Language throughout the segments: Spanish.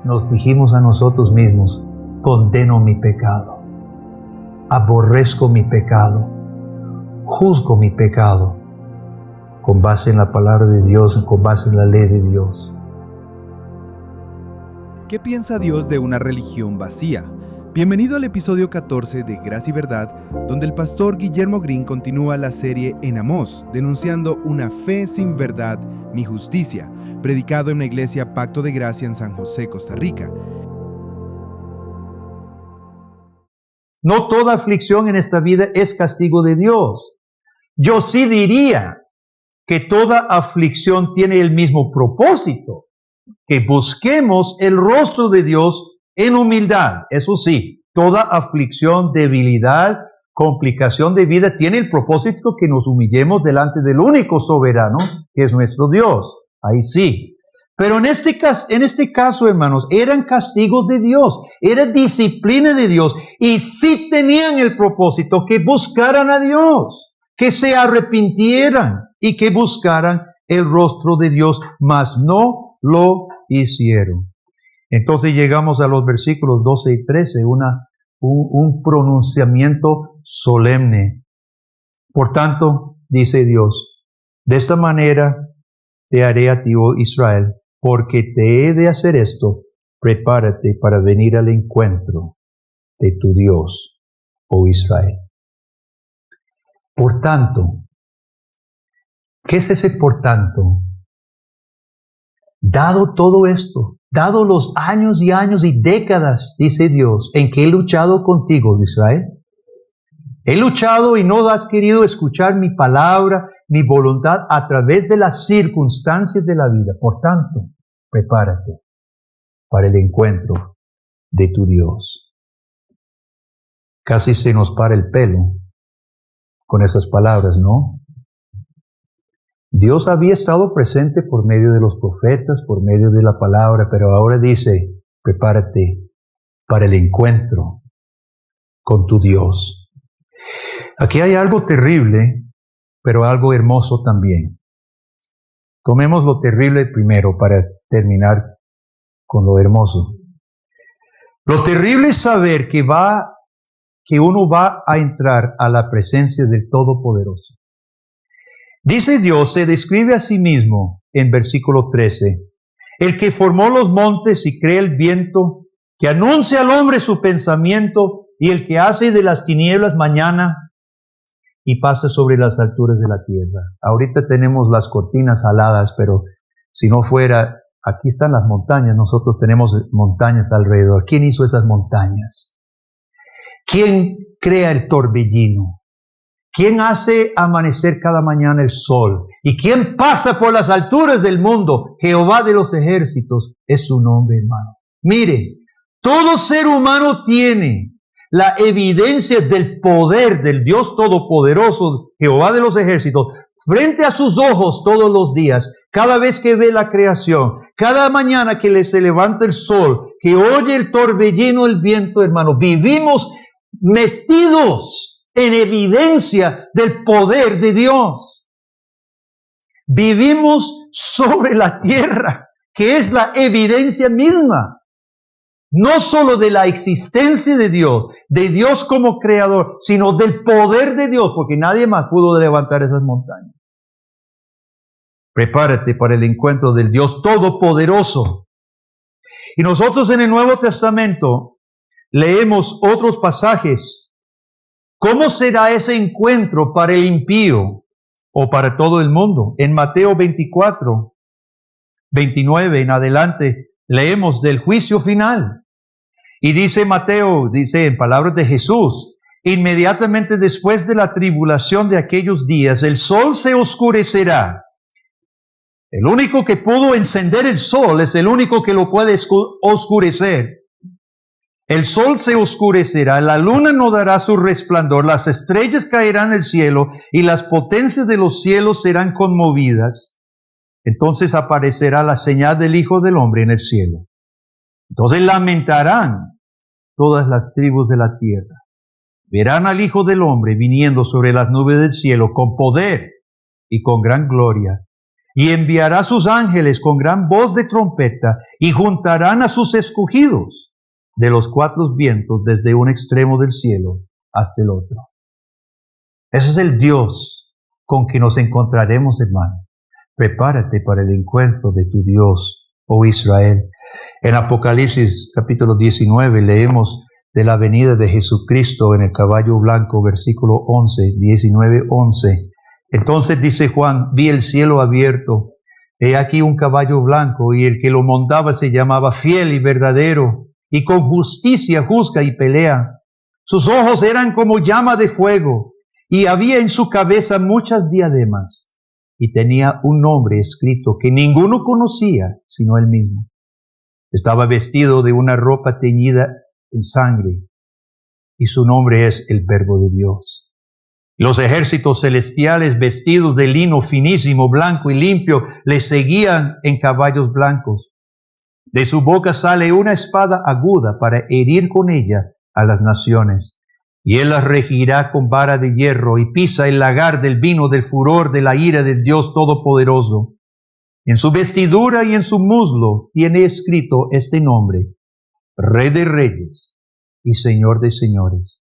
nos dijimos a nosotros mismos, condeno mi pecado, aborrezco mi pecado, juzgo mi pecado, con base en la palabra de Dios, con base en la ley de Dios. ¿Qué piensa Dios de una religión vacía? Bienvenido al episodio 14 de Gracia y Verdad, donde el pastor Guillermo Green continúa la serie en Amós, denunciando una fe sin verdad ni justicia, predicado en la iglesia Pacto de Gracia en San José, Costa Rica. No toda aflicción en esta vida es castigo de Dios. Yo sí diría que toda aflicción tiene el mismo propósito, que busquemos el rostro de Dios en humildad. Eso sí, toda aflicción, debilidad, complicación de vida tiene el propósito que nos humillemos delante del único soberano, que es nuestro Dios. Ahí sí. Pero en este caso, hermanos, eran castigos de Dios, era disciplina de Dios, y sí tenían el propósito que buscaran a Dios, que se arrepintieran y que buscaran el rostro de Dios, mas no lo hicieron. Entonces llegamos a los versículos 12 y 13, un pronunciamiento solemne. Por tanto, dice Dios, de esta manera te haré a ti, oh Israel, porque te he de hacer esto, prepárate para venir al encuentro de tu Dios, oh Israel. Por tanto, ¿qué es ese por tanto? Dado todo esto, dado los años y años y décadas, dice Dios, en que he luchado contigo, Israel. He luchado y no has querido escuchar mi palabra, mi voluntad a través de las circunstancias de la vida. Por tanto, prepárate para el encuentro de tu Dios. Casi se nos para el pelo con esas palabras, ¿no? Dios había estado presente por medio de los profetas, por medio de la palabra, pero ahora dice, prepárate para el encuentro con tu Dios. Aquí hay algo terrible, pero algo hermoso también. Tomemos lo terrible primero para terminar con lo hermoso. Lo terrible es saber que uno va a entrar a la presencia del Todopoderoso. Dice Dios, se describe a sí mismo en versículo 13, el que formó los montes y crea el viento, que anuncia al hombre su pensamiento y el que hace de las tinieblas mañana y pasa sobre las alturas de la tierra. Ahorita tenemos las cortinas aladas, pero si no fuera, aquí están las montañas, nosotros tenemos montañas alrededor. ¿Quién hizo esas montañas? ¿Quién crea el torbellino? ¿Quién hace amanecer cada mañana el sol? ¿Y quién pasa por las alturas del mundo? Jehová de los ejércitos es su nombre, hermano. Mire, todo ser humano tiene la evidencia del poder del Dios Todopoderoso, Jehová de los ejércitos, frente a sus ojos todos los días, cada vez que ve la creación, cada mañana que se levanta el sol, que oye el torbellino, el viento, hermano. Vivimos metidos en evidencia del poder de Dios. Vivimos sobre la tierra, que es la evidencia misma, no solo de la existencia de Dios como creador, sino del poder de Dios, porque nadie más pudo levantar esas montañas. Prepárate para el encuentro del Dios Todopoderoso. Y nosotros en el Nuevo Testamento leemos otros pasajes. ¿Cómo será ese encuentro para el impío o para todo el mundo? En Mateo 24, 29 en adelante, leemos del juicio final. Y dice Mateo, dice en palabras de Jesús, inmediatamente después de la tribulación de aquellos días, el sol se oscurecerá. El único que pudo encender el sol es el único que lo puede oscurecer. El sol se oscurecerá, la luna no dará su resplandor, las estrellas caerán del cielo y las potencias de los cielos serán conmovidas. Entonces aparecerá la señal del Hijo del Hombre en el cielo. Entonces lamentarán todas las tribus de la tierra. Verán al Hijo del Hombre viniendo sobre las nubes del cielo con poder y con gran gloria. y enviará sus ángeles con gran voz de trompeta y juntarán a sus escogidos de los cuatro vientos desde un extremo del cielo hasta el otro. Ese es el Dios con que nos encontraremos, hermano. Prepárate para el encuentro de tu Dios, oh Israel. En Apocalipsis capítulo 19 leemos de la venida de Jesucristo en el caballo blanco, versículo 11, 19, 11. Entonces dice Juan, vi el cielo abierto, he aquí un caballo blanco, y el que lo montaba se llamaba Fiel y Verdadero, y con justicia juzga y pelea. Sus ojos eran como llama de fuego, y había en su cabeza muchas diademas, y tenía un nombre escrito que ninguno conocía sino él mismo. Estaba vestido de una ropa teñida en sangre, y su nombre es el Verbo de Dios. Los ejércitos celestiales, vestidos de lino finísimo, blanco y limpio, le seguían en caballos blancos. De su boca sale una espada aguda para herir con ella a las naciones. Y él las regirá con vara de hierro y pisa el lagar del vino del furor de la ira del Dios Todopoderoso. En su vestidura y en su muslo tiene escrito este nombre: Rey de Reyes y Señor de Señores.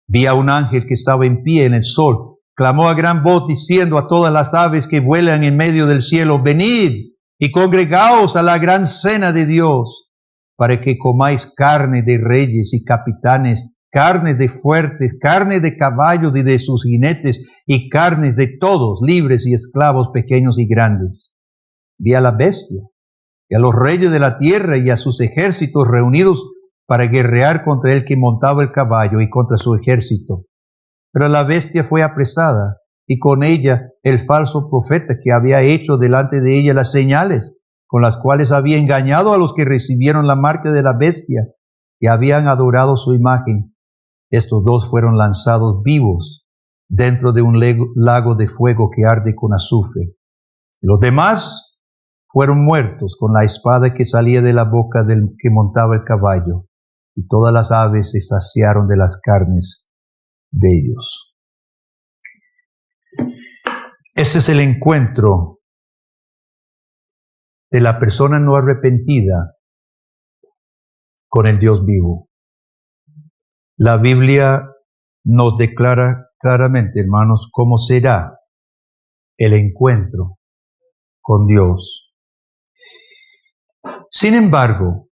Vi a un ángel que estaba en pie en el sol, clamó a gran voz diciendo a todas las aves que vuelan en medio del cielo: venid y congregaos a la gran cena de Dios, para que comáis carne de reyes y capitanes, carne de fuertes, carne de caballos y de sus jinetes, y carnes de todos, libres y esclavos, pequeños y grandes. Vi a la bestia y a los reyes de la tierra y a sus ejércitos reunidos para guerrear contra el que montaba el caballo y contra su ejército. Pero la bestia fue apresada, y con ella el falso profeta que había hecho delante de ella las señales, con las cuales había engañado a los que recibieron la marca de la bestia y habían adorado su imagen. Estos dos fueron lanzados vivos dentro de un lago de fuego que arde con azufre. Los demás fueron muertos con la espada que salía de la boca del que montaba el caballo, y todas las aves se saciaron de las carnes de ellos. Ese es el encuentro de la persona no arrepentida con el Dios vivo. La Biblia nos declara claramente, hermanos, cómo será el encuentro con Dios. Sin embargo,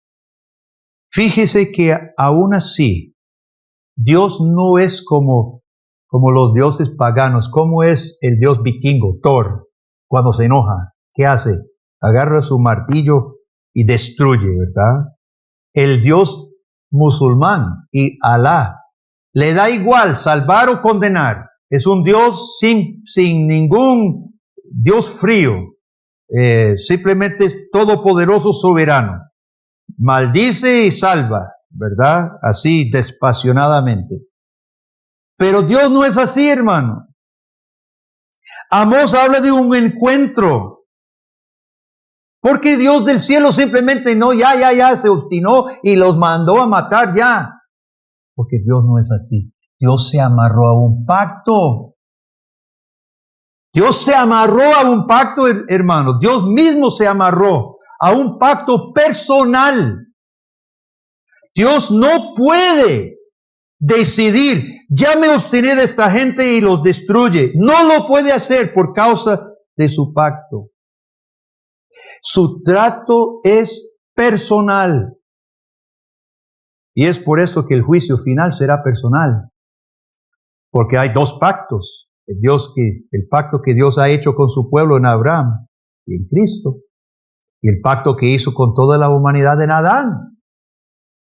fíjese que aún así, Dios no es como los dioses paganos. ¿Cómo es el dios vikingo, Thor, cuando se enoja? ¿Qué hace? Agarra su martillo y destruye, ¿verdad? El Dios musulmán y Alá le da igual salvar o condenar. Es un Dios sin ningún Dios frío. Simplemente es todopoderoso, soberano. Maldice y salva, ¿verdad? Así despasionadamente. Pero Dios no es así, hermano. Amós habla de un encuentro. Porque Dios del cielo simplemente ya se obstinó y los mandó a matar ya. Porque Dios no es así. Dios se amarró a un pacto. Dios se amarró a un pacto, hermano. Dios mismo se amarró a un pacto personal. Dios no puede decidir, ya me obstiné de esta gente y los destruye. No lo puede hacer por causa de su pacto. Su trato es personal. Y es por esto que el juicio final será personal. Porque hay dos pactos. El pacto que Dios ha hecho con su pueblo en Abraham y en Cristo. Y el pacto que hizo con toda la humanidad en Adán.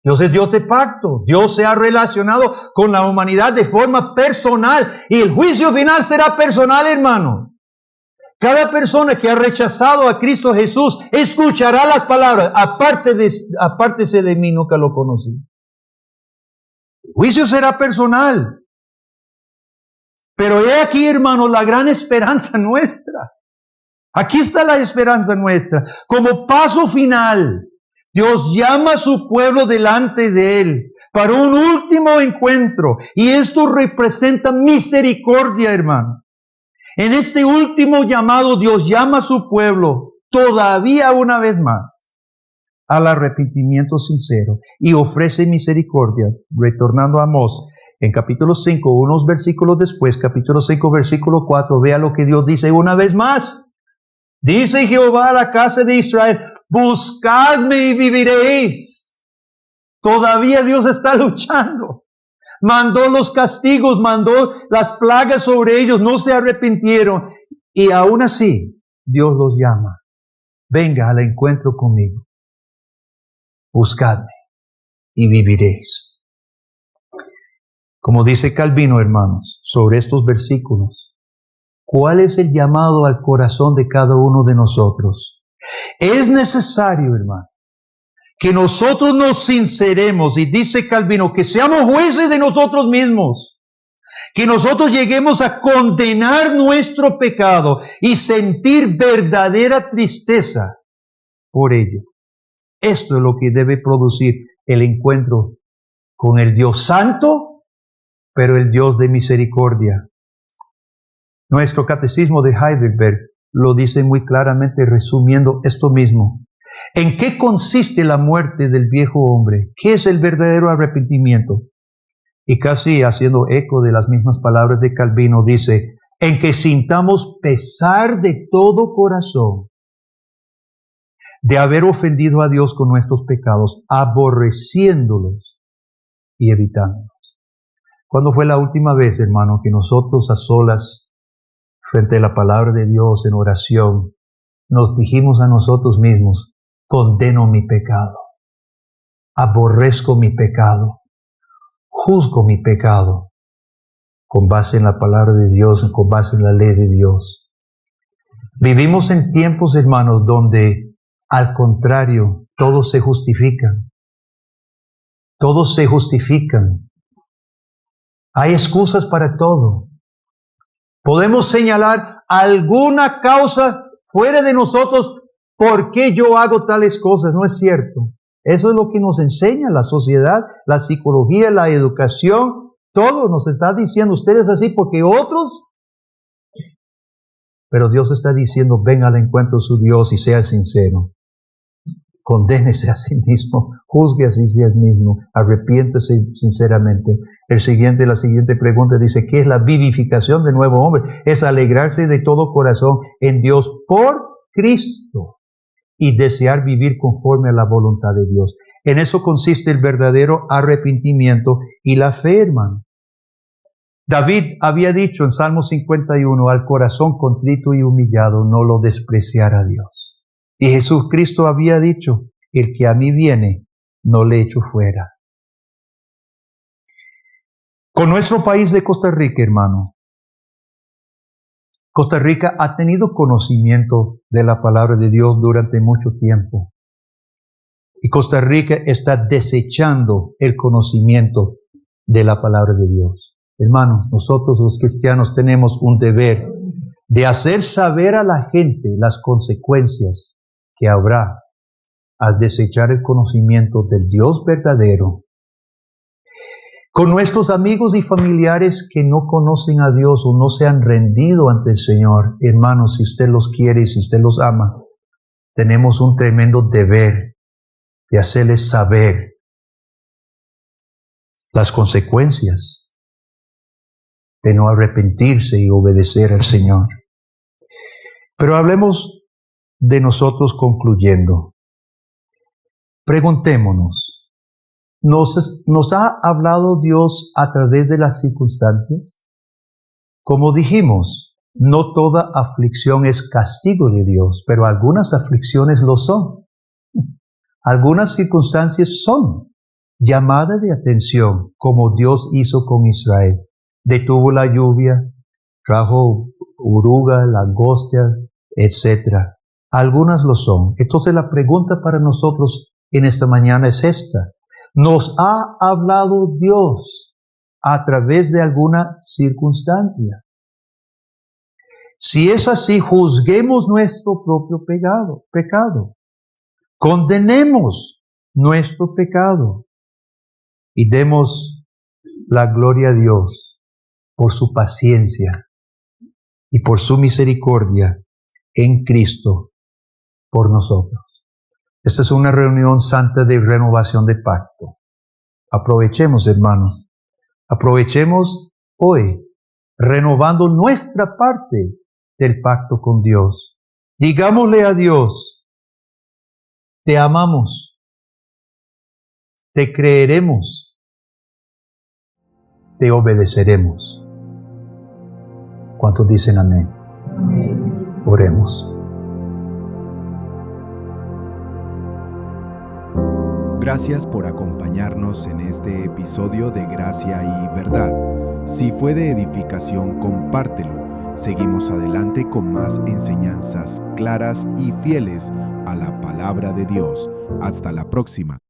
Dios es Dios de pacto. Dios se ha relacionado con la humanidad de forma personal. Y el juicio final será personal, hermano. Cada persona que ha rechazado a Cristo Jesús escuchará las palabras: apártese de mí, nunca lo conocí. El juicio será personal. Pero he aquí, hermanos, la gran esperanza nuestra. Aquí está la esperanza nuestra. Como paso final, Dios llama a su pueblo delante de Él para un último encuentro. Y esto representa misericordia, hermano. En este último llamado, Dios llama a su pueblo todavía una vez más al arrepentimiento sincero y ofrece misericordia. Retornando a Amós, en capítulo 5, unos versículos después, capítulo 5, versículo 4, vea lo que Dios dice una vez más. Dice Jehová a la casa de Israel, buscadme y viviréis. Todavía Dios está luchando. Mandó los castigos, mandó las plagas sobre ellos, no se arrepintieron. Y aún así, Dios los llama. Venga al encuentro conmigo. Buscadme y viviréis. Como dice Calvino, hermanos, sobre estos versículos, ¿cuál es el llamado al corazón de cada uno de nosotros? Es necesario, hermano, que nosotros nos sinceremos, y dice Calvino, que seamos jueces de nosotros mismos, que nosotros lleguemos a condenar nuestro pecado y sentir verdadera tristeza por ello. Esto es lo que debe producir el encuentro con el Dios Santo, pero el Dios de misericordia. Nuestro catecismo de Heidelberg lo dice muy claramente, resumiendo esto mismo. ¿En qué consiste la muerte del viejo hombre? ¿Qué es el verdadero arrepentimiento? Y casi haciendo eco de las mismas palabras de Calvino, dice, en que sintamos pesar de todo corazón de haber ofendido a Dios con nuestros pecados, aborreciéndolos y evitándolos. ¿Cuándo fue la última vez, hermano, que nosotros a solas, frente a la palabra de Dios en oración, nos dijimos a nosotros mismos, condeno mi pecado, aborrezco mi pecado, juzgo mi pecado, con base en la palabra de Dios, con base en la ley de Dios? Vivimos en tiempos, hermanos, donde al contrario, todos se justifican. Todos se justifican. Hay excusas para todo. Podemos señalar alguna causa fuera de nosotros por qué yo hago tales cosas. No es cierto. Eso es lo que nos enseña la sociedad, la psicología, la educación. Todo nos está diciendo, ustedes así porque otros. Pero Dios está diciendo, venga al encuentro de su Dios y sea sincero. Condénese a sí mismo, juzgue a sí mismo, arrepiéntese sinceramente. La siguiente pregunta dice, ¿qué es la vivificación del nuevo hombre? Es alegrarse de todo corazón en Dios por Cristo y desear vivir conforme a la voluntad de Dios. En eso consiste el verdadero arrepentimiento y la fe, hermano. David había dicho en Salmo 51, al corazón contrito y humillado no lo despreciará Dios. Y Jesucristo había dicho, el que a mí viene, no le echo fuera. Con nuestro país de Costa Rica, hermano, Costa Rica ha tenido conocimiento de la palabra de Dios durante mucho tiempo. Y Costa Rica está desechando el conocimiento de la palabra de Dios. Hermanos, nosotros los cristianos tenemos un deber de hacer saber a la gente las consecuencias que habrá al desechar el conocimiento del Dios verdadero. Con nuestros amigos y familiares que no conocen a Dios o no se han rendido ante el Señor, hermanos, si usted los quiere y si usted los ama, tenemos un tremendo deber de hacerles saber las consecuencias de no arrepentirse y obedecer al Señor. Pero hablemos de nosotros concluyendo. Preguntémonos, ¿nos ha hablado Dios a través de las circunstancias? Como dijimos, no toda aflicción es castigo de Dios, pero algunas aflicciones lo son. Algunas circunstancias son llamada de atención, como Dios hizo con Israel. Detuvo la lluvia, trajo orugas, langostas, etc. Algunas lo son. Entonces la pregunta para nosotros en esta mañana es esta. ¿Nos ha hablado Dios a través de alguna circunstancia? Si es así, juzguemos nuestro propio pecado. Condenemos nuestro pecado y demos la gloria a Dios por su paciencia y por su misericordia en Cristo por nosotros. Esta es una reunión santa de renovación de pacto. Aprovechemos, hermanos. Aprovechemos hoy, renovando nuestra parte del pacto con Dios. Digámosle a Dios, te amamos, te creeremos, te obedeceremos. ¿Cuántos dicen amén? Amén. Oremos. Gracias por acompañarnos en este episodio de Gracia y Verdad. Si fue de edificación, compártelo. Seguimos adelante con más enseñanzas claras y fieles a la palabra de Dios. Hasta la próxima.